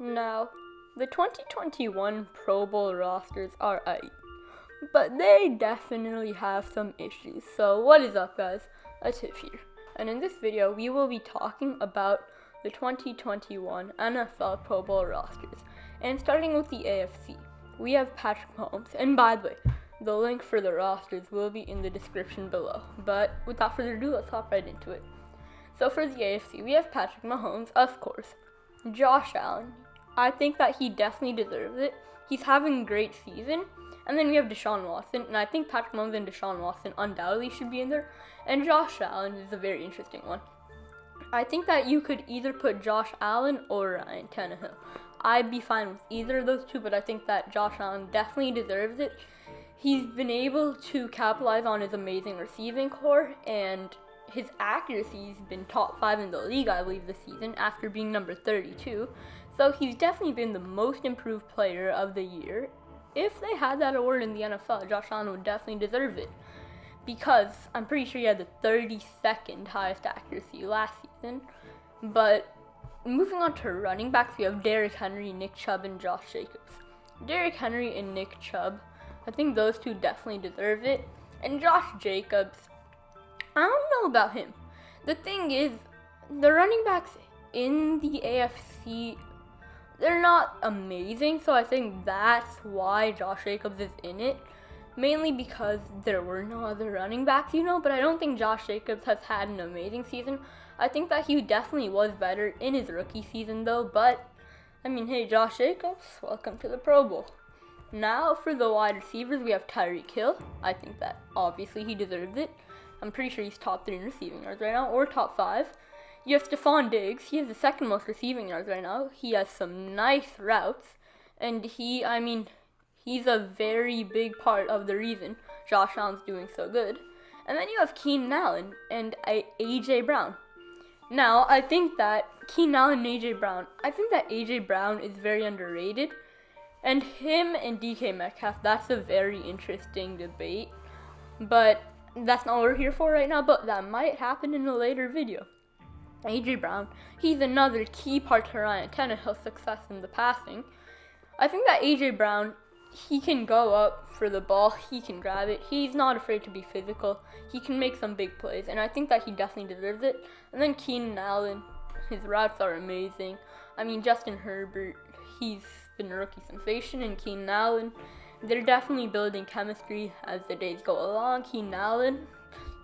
Now, the 2021 Pro Bowl rosters are Aight, but they definitely have some issues. So what is up, guys? Ativ here, and in this video we will be talking about the 2021 NFL Pro Bowl rosters. And starting with the AFC, we have Patrick Mahomes, and by the way, the link for the rosters will be in the description below. But without further ado, let's hop right into it. So for the AFC, we have Patrick Mahomes, of course. Josh Allen, I think that he definitely deserves it. He's having a great season. And then we have Deshaun Watson, and I think Patrick Mahomes and Deshaun Watson undoubtedly should be in there. And Josh Allen is a very interesting one. I think that you could either put Josh Allen or Ryan Tannehill. I'd be fine with either of those two, but I think that Josh Allen definitely deserves it. He's been able to capitalize on his amazing receiving core, and his accuracy's been top 5 in the league, I believe, this season, after being number 32. So he's definitely been the most improved player of the year. If they had that award in the NFL, Josh Allen would definitely deserve it, because I'm pretty sure he had the 32nd highest accuracy last season. But moving on to running backs, we have Derrick Henry, Nick Chubb, and Josh Jacobs. Derrick Henry and Nick Chubb, I think those two definitely deserve it. And Josh Jacobs, I don't know about him. The thing is, the running backs in the AFC, they're not amazing, so I think that's why Josh Jacobs is in it. Mainly because there were no other running backs, but I don't think Josh Jacobs has had an amazing season. I think that he definitely was better in his rookie season, though, but, hey, Josh Jacobs, welcome to the Pro Bowl. Now, for the wide receivers, we have Tyreek Hill. I think that, obviously, he deserves it. I'm pretty sure he's top 3 in receiving yards right now, or top 5. You have Stephon Diggs. He has the second most receiving yards right now. He has some nice routes, and he's a very big part of the reason Josh Allen's doing so good. And then you have Keenan Allen and A.J. Brown. Now, I think that Keenan Allen and A.J. Brown, A.J. Brown is very underrated. And him and DK Metcalf, that's a very interesting debate. But that's not what we're here for right now, but that might happen in a later video. A.J. Brown, he's another key part to Ryan Tannehill's success in the passing. I think that A.J. Brown, he can go up for the ball, he can grab it, he's not afraid to be physical, he can make some big plays, and I think that he definitely deserves it. And then Keenan Allen, his routes are amazing. Justin Herbert, he's been a rookie sensation, and Keenan Allen, they're definitely building chemistry as the days go along. Keenan Allen,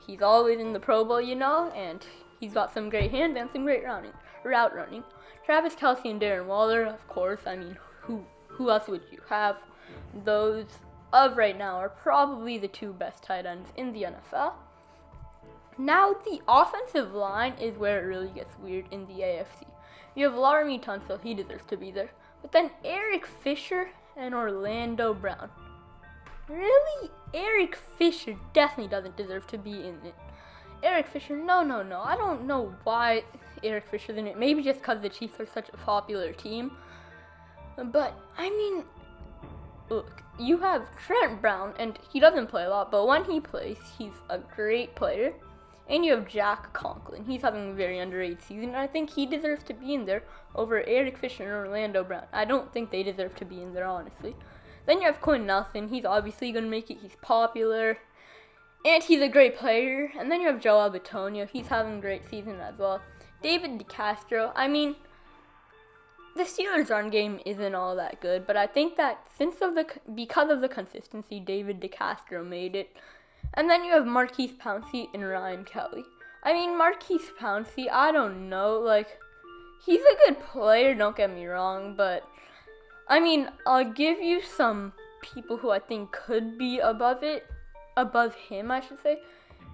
he's always in the Pro Bowl, and he's got some great hands and some great route running. Travis Kelce and Darren Waller, of course, who else would you have? Those of right now are probably the 2 best tight ends in the NFL. Now, the offensive line is where it really gets weird in the AFC. You have Laramie Tunsil, he deserves to be there. But then Eric Fisher and Orlando Brown. Really? Eric Fisher definitely doesn't deserve to be in it. Eric Fisher, no. I don't know why Eric Fisher's in it. Maybe just because the Chiefs are such a popular team. But, look, you have Trent Brown, and he doesn't play a lot, but when he plays, he's a great player. And you have Jack Conklin. He's having a very underrated season, and I think he deserves to be in there over Eric Fisher and Orlando Brown. I don't think they deserve to be in there, honestly. Then you have Quinn Nelson. He's obviously going to make it. He's popular, and he's a great player. And then you have Joel Bitonio. He's having a great season as well. David DeCastro. The Steelers' run game isn't all that good, but I think that because of the consistency, David DeCastro made it. And then you have Marquise Pouncey and Ryan Kelly. Marquise Pouncey, I don't know, he's a good player, don't get me wrong, but, I'll give you some people who I think could be above him, I should say.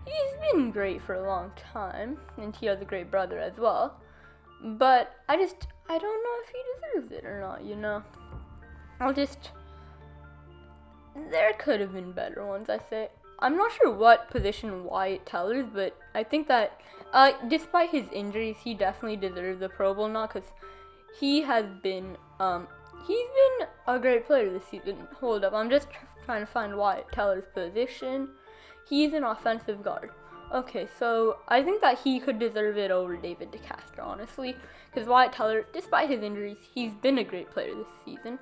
He's been great for a long time, and he has a great brother as well, but I don't know if he deserves it or not, there could have been better ones, I say. I'm not sure what position Wyatt Teller's, but I think that despite his injuries, he definitely deserves the Pro Bowl now, because he's been a great player this season. Hold up, I'm just trying to find Wyatt Teller's position. He's an offensive guard. Okay, so I think that he could deserve it over David DeCastro, honestly. Because Wyatt Teller, despite his injuries, he's been a great player this season.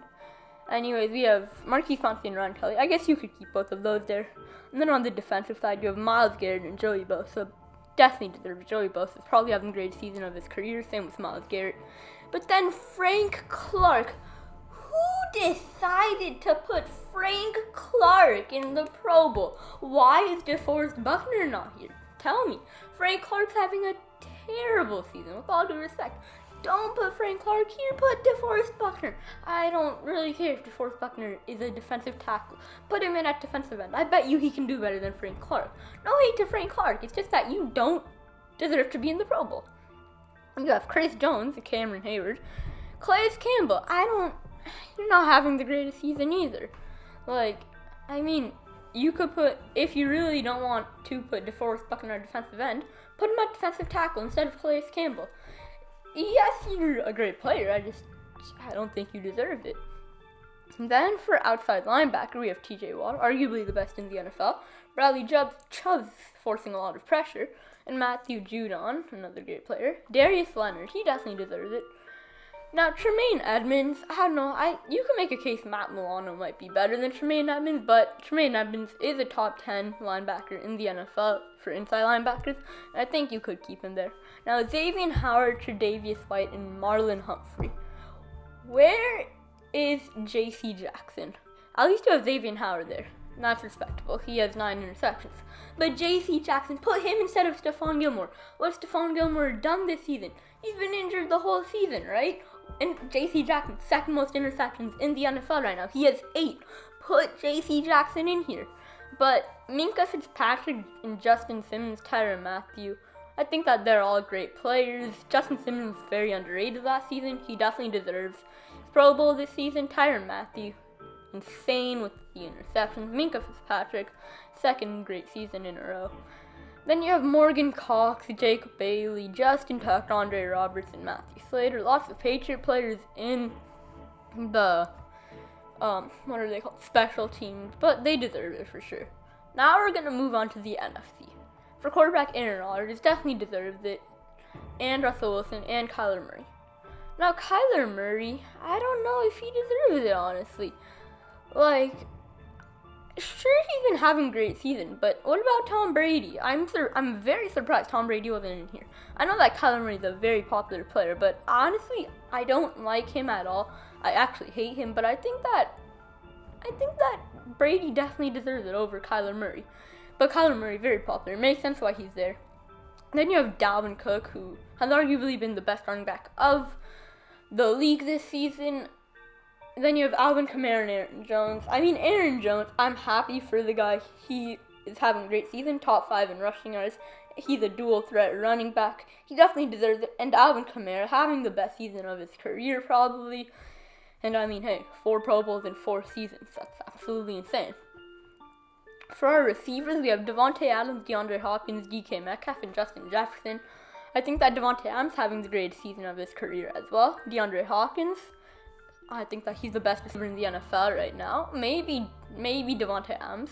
Anyways, we have Marquise Pouncey and Ron Kelly. I guess you could keep both of those there. And then on the defensive side, you have Myles Garrett and Joey Bosa. Definitely deserves. Joey Bosa is probably having the greatest season of his career. Same with Myles Garrett. But then Frank Clark. Who decided to put Frank Clark in the Pro Bowl? Why is DeForest Buckner not here? Tell me. Frank Clark's having a terrible season, with all due respect. Don't put Frank Clark here, put DeForest Buckner. I don't really care if DeForest Buckner is a defensive tackle. Put him in at defensive end. I bet you he can do better than Frank Clark. No hate to Frank Clark, it's just that you don't deserve to be in the Pro Bowl. You have Chris Jones, Cameron Hayward, Calais Campbell. You're not having the greatest season either. You could put, if you really don't want to put DeForest Buckner at defensive end, put him at defensive tackle instead of Calais Campbell. Yes, you're a great player. I don't think you deserve it. Then for outside linebacker, we have TJ Watt, arguably the best in the NFL. Bradley Chubb's forcing a lot of pressure. And Matthew Judon, another great player. Darius Leonard, he definitely deserves it. Now, Tremaine Edmonds, I don't know, you can make a case Matt Milano might be better than Tremaine Edmonds, but Tremaine Edmonds is a top 10 linebacker in the NFL for inside linebackers, and I think you could keep him there. Now, Xavier Howard, Tre'Davious White, and Marlon Humphrey. Where is J.C. Jackson? At least you have Xavier Howard there. That's respectable. He has 9 interceptions. But J.C. Jackson, put him instead of Stephon Gilmore. What's Stephon Gilmore done this season? He's been injured the whole season, right? And J.C. Jackson, second most interceptions in the NFL right now. He has 8. Put J.C. Jackson in here. But Minkah Fitzpatrick and Justin Simmons, Tyrann Mathieu, I think that they're all great players. Justin Simmons was very underrated last season. He definitely deserves Pro Bowl this season. Tyrann Mathieu, insane with the interceptions. Minkah Fitzpatrick, second great season in a row. Then you have Morgan Cox, Jacob Bailey, Justin Tucker, Andre Roberts, and Matthew Slater. Lots of Patriot players in the, what are they called? Special teams, but they deserve it for sure. Now we're going to move on to the NFC. For quarterback, Aaron Rodgers definitely deserves it, and Russell Wilson, and Kyler Murray. Now, Kyler Murray, I don't know if he deserves it, honestly. Sure, he's been having a great season, but what about Tom Brady? I'm very surprised Tom Brady wasn't in here. I know that Kyler Murray is a very popular player, but honestly, I don't like him at all. I actually hate him, but I think that Brady definitely deserves it over Kyler Murray. But Kyler Murray, very popular. It makes sense why he's there. Then you have Dalvin Cook, who has arguably been the best running back of the league this season. Then you have Alvin Kamara and Aaron Jones. Aaron Jones, I'm happy for the guy. He is having a great season, top 5 in rushing yards. He's a dual threat running back. He definitely deserves it. And Alvin Kamara having the best season of his career, probably. And 4 Pro Bowls in 4 seasons. That's absolutely insane. For our receivers, we have Devontae Adams, DeAndre Hopkins, DK Metcalf, and Justin Jefferson. I think that Devontae Adams having the greatest season of his career as well. DeAndre Hopkins, I think that he's the best receiver in the NFL right now. Maybe Devontae Adams.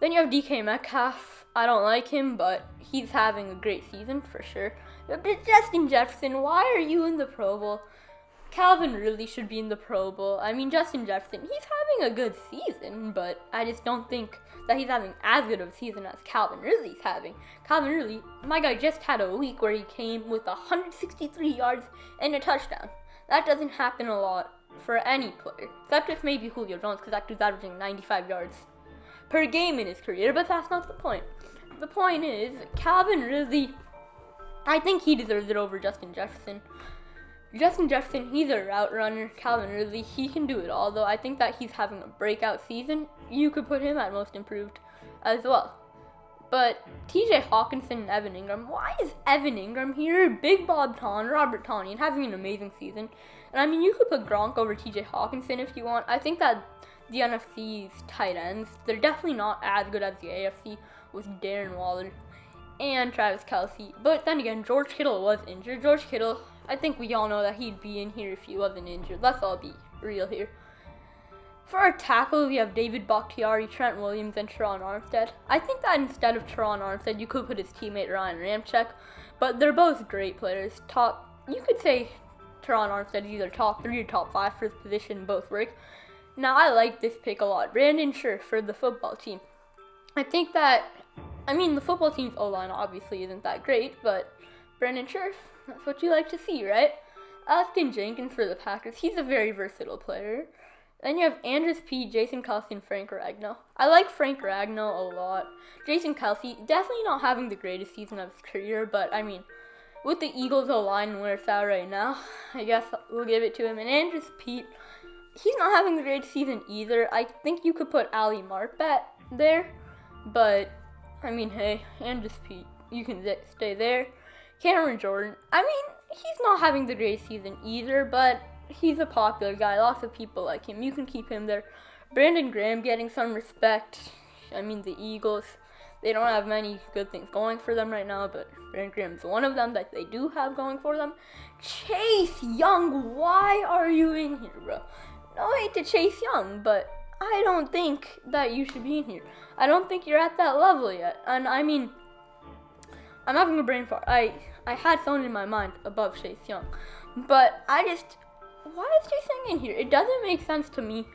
Then you have DK Metcalf. I don't like him, but he's having a great season for sure. But Justin Jefferson, why are you in the Pro Bowl? Calvin Ridley should be in the Pro Bowl. Justin Jefferson, he's having a good season, but I just don't think that he's having as good of a season as Calvin Ridley's having. Calvin Ridley, my guy just had a week where he came with 163 yards and a touchdown. That doesn't happen a lot for any player, except if maybe Julio Jones, because that dude's averaging 95 yards per game in his career, but that's not the point. The point is, Calvin Ridley, I think he deserves it over Justin Jefferson. Justin Jefferson, he's a route runner. Calvin Ridley, he can do it all, though I think that he's having a breakout season. You could put him at most improved as well. But TJ Hawkinson and Evan Ingram, why is Evan Ingram here? Big Bob Ton, Robert Tonyan having an amazing season. And you could put Gronk over TJ Hawkinson if you want. I think that the NFC's tight ends, they're definitely not as good as the AFC with Darren Waller and Travis Kelce. But then again, George Kittle was injured. George Kittle, I think we all know that he'd be in here if he wasn't injured. Let's all be real here. For our tackles, we have David Bakhtiari, Trent Williams, and Teron Armstead. I think that instead of Teron Armstead, you could put his teammate Ryan Ramczyk, but they're both great players. You could say Teron Armstead is either top 3 or top 5 for his position, both work. Now, I like this pick a lot. Brandon Scherff for the football team. I think that, the football team's O-line obviously isn't that great, but Brandon Scherff, that's what you like to see, right? Austin Jenkins for the Packers. He's a very versatile player. Then you have Andres P, Jason Kelce, and Frank Ragnow. I like Frank Ragnow a lot. Jason Kelce, definitely not having the greatest season of his career, but with the Eagles O-line and where it's at right now, I guess we'll give it to him. And Andres Pete, he's not having the greatest season either. I think you could put Ali Marpet there, but hey, Andres Pete, you can stay there. Cameron Jordan, he's not having the greatest season either, but he's a popular guy. Lots of people like him. You can keep him there. Brandon Graham getting some respect. The Eagles, they don't have many good things going for them right now, but Brandon Graham's one of them that they do have going for them. Chase Young, why are you in here, bro? No hate to Chase Young, but I don't think that you should be in here. I don't think you're at that level yet. And I'm having a brain fart. I had someone in my mind above Chase Young, but why is Chase Young in here? It doesn't make sense to me.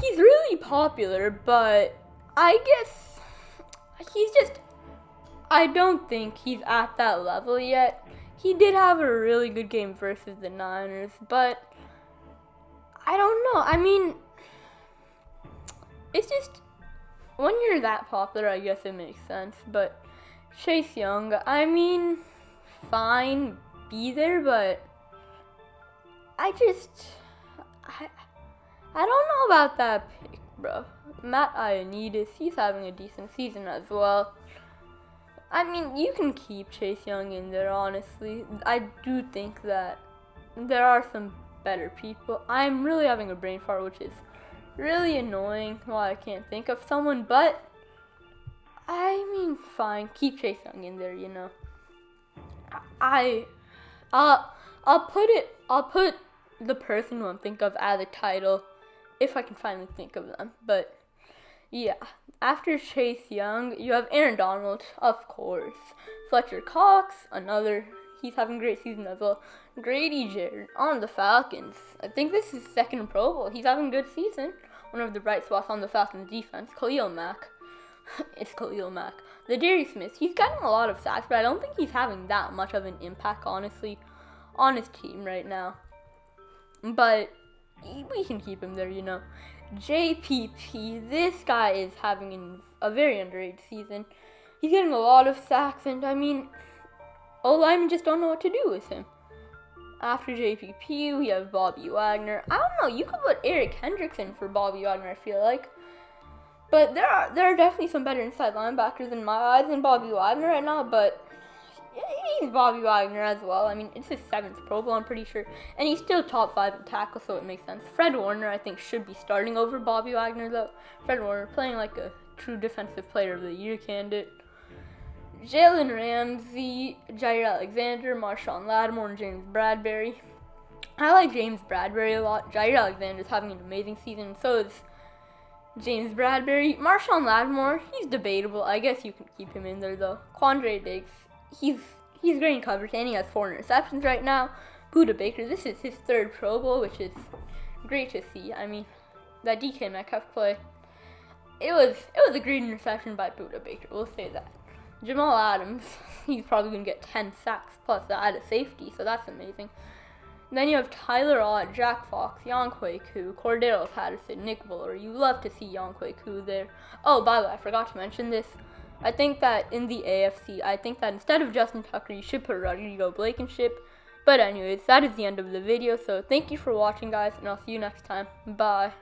He's really popular, but I guess I don't think he's at that level yet. He did have a really good game versus the Niners, but I don't know. It's just, when you're that popular, I guess it makes sense, but Chase Young, fine, be there, but I don't know about that pick, bro. Matt Ioannidis, he's having a decent season as well. You can keep Chase Young in there, honestly. I do think that there are some better people. I'm really having a brain fart, which is really annoying why I can't think of someone, but fine, keep Chase Young in there, I'll put the person who I'm thinking of as a title if I can finally think of them. But yeah, after Chase Young, you have Aaron Donald, of course. Fletcher Cox, he's having a great season as well. Grady Jarrett on the Falcons. I think this is his second Pro Bowl. He's having a good season. One of the bright spots on the Falcons defense. Khalil Mack. It's Khalil Mack. Ladarius Smith, he's getting a lot of sacks, but I don't think he's having that much of an impact, honestly, on his team right now. But we can keep him there, JPP, this guy is having a very underrated season. He's getting a lot of sacks, and O-linemen just don't know what to do with him. After JPP, we have Bobby Wagner. I don't know, you could put Eric Hendrickson for Bobby Wagner, I feel like. But there are definitely some better inside linebackers in my eyes than Bobby Wagner right now, but he's Bobby Wagner as well. It's his 7th Pro Bowl, I'm pretty sure. And he's still top 5 in tackle, so it makes sense. Fred Warner, I think, should be starting over Bobby Wagner, though. Fred Warner playing like a true defensive player of the year candidate. Jalen Ramsey, Jair Alexander, Marshawn Lattimore, and James Bradbury. I like James Bradbury a lot. Jair Alexander's having an amazing season, and so is James Bradbury. Marshawn Lattimore, he's debatable. I guess you can keep him in there, though. Quandre Diggs, he's great in coverage, and he has 4 interceptions right now. Budda Baker, this is his 3rd Pro Bowl, which is great to see. That DK Metcalf play, it was a great interception by Budda Baker, we'll say that. Jamal Adams, he's probably going to get 10 sacks plus that at a safety, so that's amazing. And then you have Tyler Ott, Jack Fox, Younghoe Koo, Cordero Patterson, Nick Buller. You love to see Younghoe Koo there. Oh, by the way, I forgot to mention this. I think that in the AFC, instead of Justin Tucker, you should put Rodrigo Blankenship. But anyways, that is the end of the video, so thank you for watching, guys, and I'll see you next time. Bye.